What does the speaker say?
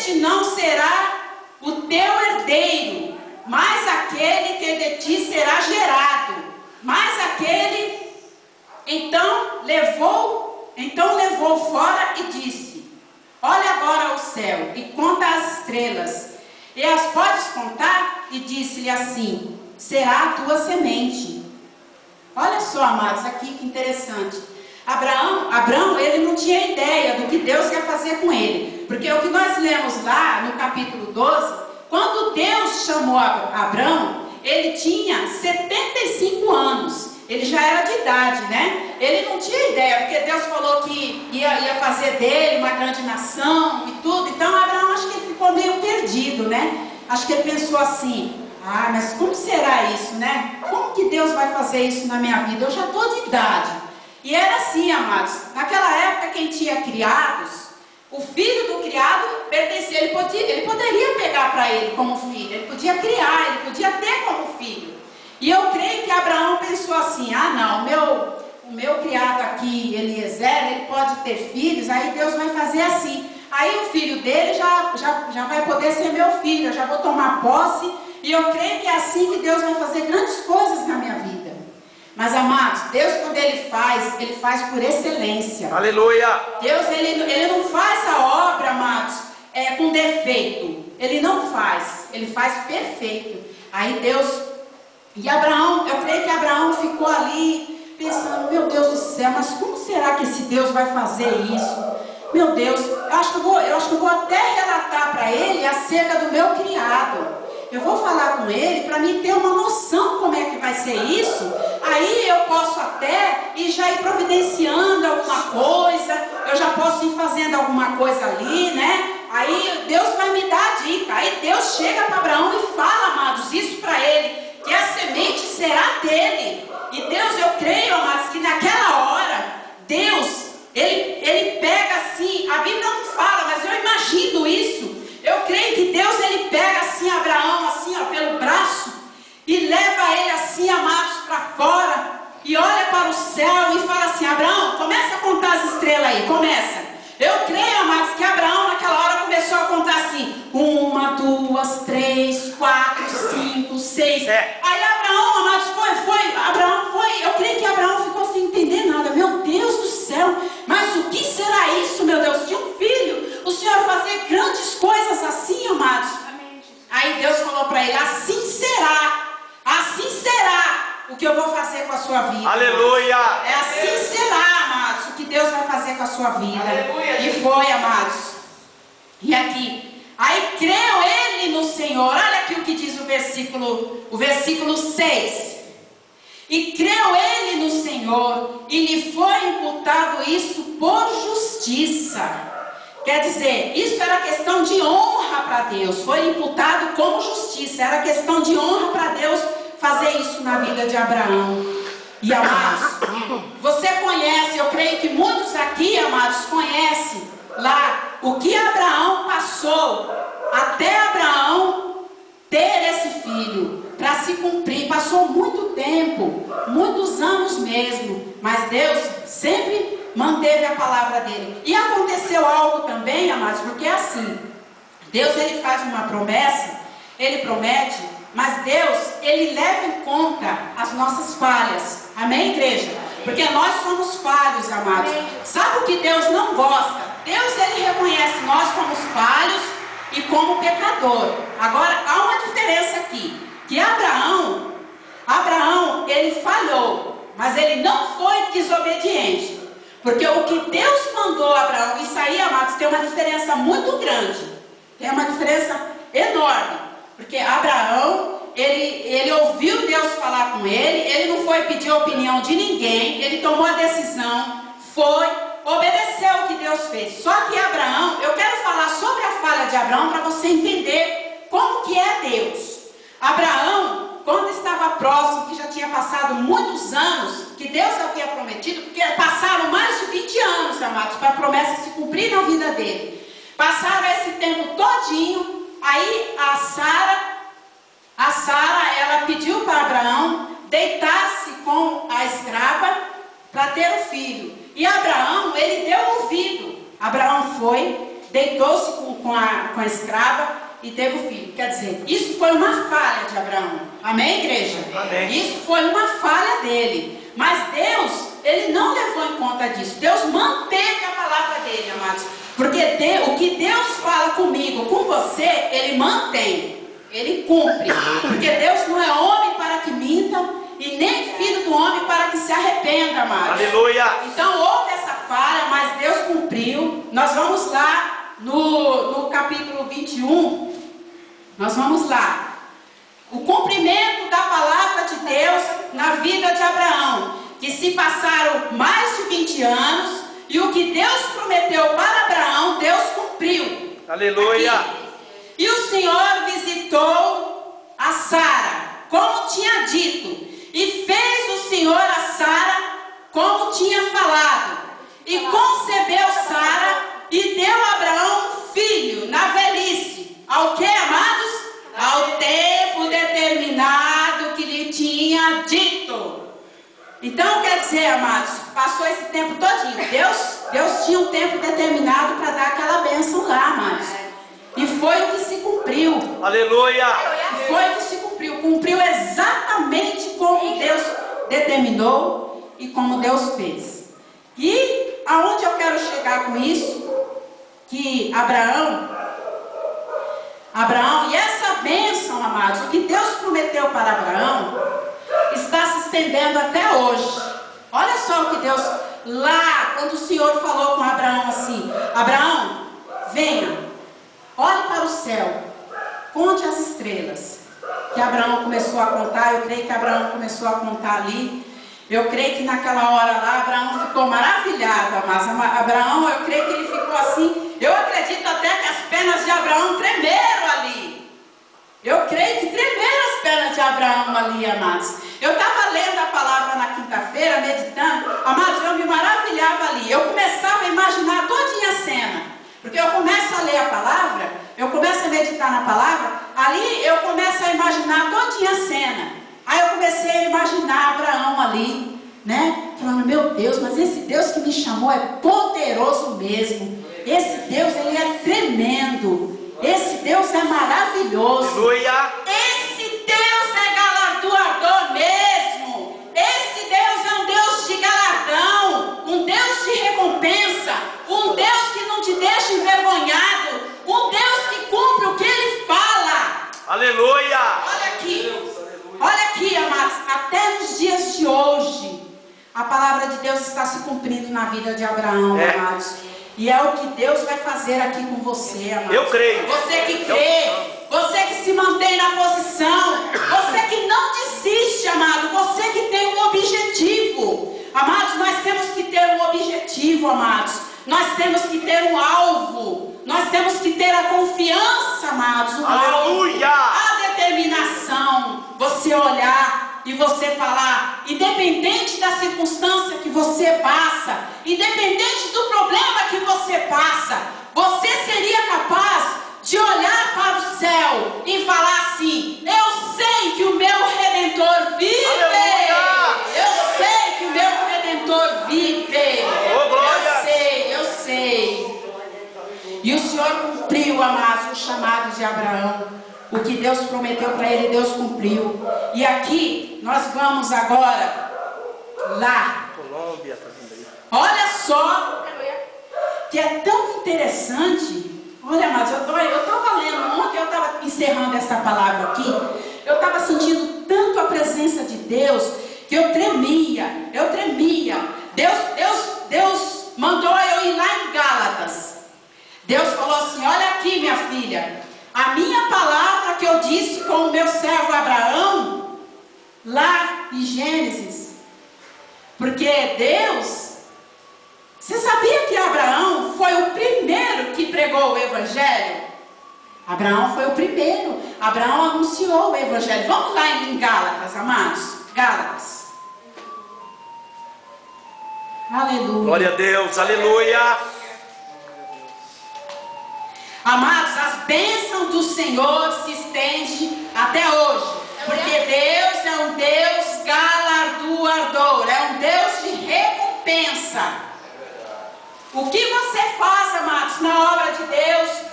este não será o teu herdeiro, mas aquele que de ti será gerado. Mas aquele então levou fora e disse: olha agora o céu e conta as estrelas, e as podes contar? E disse-lhe assim: será a tua semente. Olha só, amados, aqui que interessante. Abraão, ele não tinha ideia do que Deus ia fazer com ele. Porque o que nós lemos lá no capítulo 12, quando Deus chamou Abraão, ele tinha 75 anos. Ele já era de idade, né? Ele não tinha ideia, porque Deus falou que ia fazer dele uma grande nação e tudo. Então Abraão, acho que ele ficou meio perdido, né? Acho que ele pensou assim: ah, mas como será isso, né? Como que Deus vai fazer isso na minha vida? Eu já estou de idade. E era assim, amados. Naquela época, quem tinha criados, o filho do criado pertencia, ele poderia pegar para ele como filho, ele podia criar, ele podia ter como filho. E eu creio que Abraão pensou assim: ah não, o meu criado aqui, Eliezer, ele pode ter filhos, aí Deus vai fazer assim. Aí o filho dele já vai poder ser meu filho, eu já vou tomar posse. E eu creio que é assim que Deus vai fazer grandes coisas na minha vida. Mas, amados, Deus, quando Ele faz por excelência. Aleluia! Deus, Ele não faz a obra, amados, com defeito. Ele não faz, Ele faz perfeito. Aí Deus, e Abraão, eu creio que Abraão ficou ali pensando: meu Deus do céu, mas como será que esse Deus vai fazer isso? Meu Deus, eu acho que eu vou até relatar para ele acerca do meu criado. Eu vou falar com ele para mim ter uma noção como é que vai ser isso. Aí eu posso até ir já ir providenciando alguma coisa. Eu já posso ir fazendo alguma coisa ali, né? Aí Deus vai me dar a dica. Aí Deus chega para Abraão e fala, amados, isso para ele, que a semente será dele. E Deus, eu creio, amados, que naquela hora, Deus, ele pega assim, a Bíblia não fala, mas eu imagino isso. Eu creio que Deus, ele pega assim Abraão, assim, ó, pelo braço, e leva ele assim, amados, para fora, e olha para o céu e fala assim: Abraão, começa a contar as estrelas aí, começa. Eu creio, amados, que Abraão naquela hora começou a contar assim: 1, 2, 3, 4, 5, 6. Aí Abraão, amados, eu creio que Abraão ficou sem entender nada. Meu Deus do céu, mas o que será isso, meu Deus? De um filho, o Senhor fazer grandes coisas assim, amados. Aí Deus falou para ele: assim será o que eu vou fazer com a sua vida. Aleluia! Assim será, amados, o que Deus vai fazer com a sua vida. Aleluia. E foi, amados. E aqui, aí creu ele no Senhor. Olha aqui o que diz o versículo 6. E creu ele no Senhor, e lhe foi imputado isso por justiça. Quer dizer, isso era questão de honra para Deus. Foi imputado como justiça. Era questão de honra para Deus fazer isso na vida de Abraão. E, amados, você conhece, eu creio que muitos aqui, amados, conhecem lá o que Abraão passou até Abraão ter esse filho, para se cumprir. Passou muito tempo, muitos anos mesmo, mas Deus sempre manteve a palavra dele. E aconteceu algo também, amados, porque é assim: Deus, ele faz uma promessa, ele promete, mas Deus, ele leva em conta as nossas falhas. Amém, igreja? Porque nós somos falhos, amados. Sabe o que Deus não gosta? Deus, ele reconhece nós como falhos e como pecador. Agora, há uma diferença aqui, que Abraão, ele falhou, mas ele não foi desobediente. Porque o que Deus mandou a Abraão, isso aí, amados, tem uma diferença muito grande. Tem uma diferença enorme. Porque Abraão, ele ouviu Deus falar com ele não foi pedir a opinião de ninguém, ele tomou a decisão, obedeceu o que Deus fez. Só que Abraão, eu quero falar sobre a falha de Abraão para você entender como que é Deus. Abraão, quando estava próximo, que já tinha passado muitos anos, que Deus havia prometido, porque passaram mais de 20 anos, amados, para a promessa se cumprir na vida dele. Passaram esse tempo todinho. Aí a Sara, ela pediu para Abraão deitar-se com a escrava para ter o filho. E Abraão, ele deu ouvido. Abraão foi, deitou-se com a escrava e teve o filho. Quer dizer, isso foi uma falha de Abraão. Amém, igreja? Amém. Isso foi uma falha dele. Mas Deus, ele não levou em conta disso. Deus manteve a palavra dele, amados. Porque o que Deus fala comigo, com você, ele mantém. Ele cumpre. Porque Deus não é homem para que minta, e nem filho do homem para que se arrependa, amados. Aleluia. Então houve essa falha, mas Deus cumpriu. Nós vamos lá no capítulo 21. Nós vamos lá. O cumprimento da palavra de Deus na vida de Abraão, que se passaram mais de 20 anos, e o que Deus prometeu para Abraão, Deus cumpriu. Aleluia. Aqui. E o Senhor visitou a Sara, como tinha dito, e fez o Senhor a Sara como tinha falado, e concebeu Sara e deu a Abraão um filho na velhice. Ao que, amados? Ao tempo determinado que lhe tinha dito. Então, quer dizer, amados, passou esse tempo todinho. Deus tinha um tempo determinado para dar aquela bênção lá, amados. E foi o que se cumpriu. Aleluia. E foi o que se cumpriu. Cumpriu exatamente como Deus determinou e como Deus fez. E aonde eu quero chegar com isso? Que Abraão, e essa bênção, amados, o que Deus prometeu para Abraão, está se estendendo até hoje. Olha só o que Deus, lá, quando o Senhor falou com Abraão assim: Abraão, venha, olhe para o céu, conte as estrelas. Que Abraão começou a contar, eu creio que Abraão começou a contar ali. Eu creio que naquela hora lá, Abraão ficou maravilhado, mas Abraão, eu creio que ele ficou assim, eu acredito até que as pernas de Abraão tremeram ali. Eu creio que tremeram as pernas de Abraão ali, amados. Eu estava lendo a palavra na quinta-feira, meditando, amados, eu me maravilhava ali. Eu começava a imaginar todinha a cena. Porque eu começo a ler a palavra, eu começo a meditar na palavra, ali eu começo a imaginar todinha a cena. Aí eu comecei a imaginar Abraão ali, né? Falando, meu Deus, mas esse Deus que me chamou é poderoso mesmo. Esse Deus, ele é tremendo. Esse Deus é maravilhoso. Aleluia. Esse Deus é galardoador mesmo. Esse Deus é um Deus de galardão, um Deus de recompensa, um Deus que não te deixa envergonhado, um Deus que cumpre o que ele fala. Aleluia. Olha aqui, amados, até nos dias de hoje, a palavra de Deus está se cumprindo na vida de Abraão, amados. E é o que Deus vai fazer aqui com você, amados. Eu creio. Você que crê, você que se mantém na posição, você que não desiste, amado, você que tem um objetivo. Amados, nós temos que ter um objetivo, amados. Nós temos que ter um alvo. Nós temos que ter a confiança, amados. Aleluia! A determinação. Você olhar e você falar, independente da circunstância que você passa, independente do problema que você passa, você seria capaz de olhar para o céu e falar assim: eu sei que o meu Redentor vive. Aleluia! Eu sei que o meu Redentor vive. Oh, glória! Eu sei. E o Senhor cumpriu, amados, o chamado de Abraão. O que Deus prometeu para ele, Deus cumpriu. E aqui, nós vamos agora lá. Colômbia, tá vindo aí. Olha só, que é tão interessante. Olha, mas eu estava lendo, ontem eu estava encerrando essa palavra aqui. Eu estava sentindo tanto a presença de Deus, que eu tremia. Deus mandou eu ir lá em Gálatas. Deus falou assim: olha aqui, minha filha, a minha palavra que eu disse com o meu servo Abraão, lá em Gênesis. Porque Deus, você sabia que Abraão foi o primeiro que pregou o Evangelho? Abraão foi o primeiro. Abraão anunciou o Evangelho. Vamos lá em Gálatas, amados. Gálatas. Aleluia. Glória a Deus, aleluia. Amados, as bênçãos do Senhor se estendem até hoje. Porque Deus é um Deus galardoador, é um Deus de recompensa. O que você faz, amados, na obra de Deus,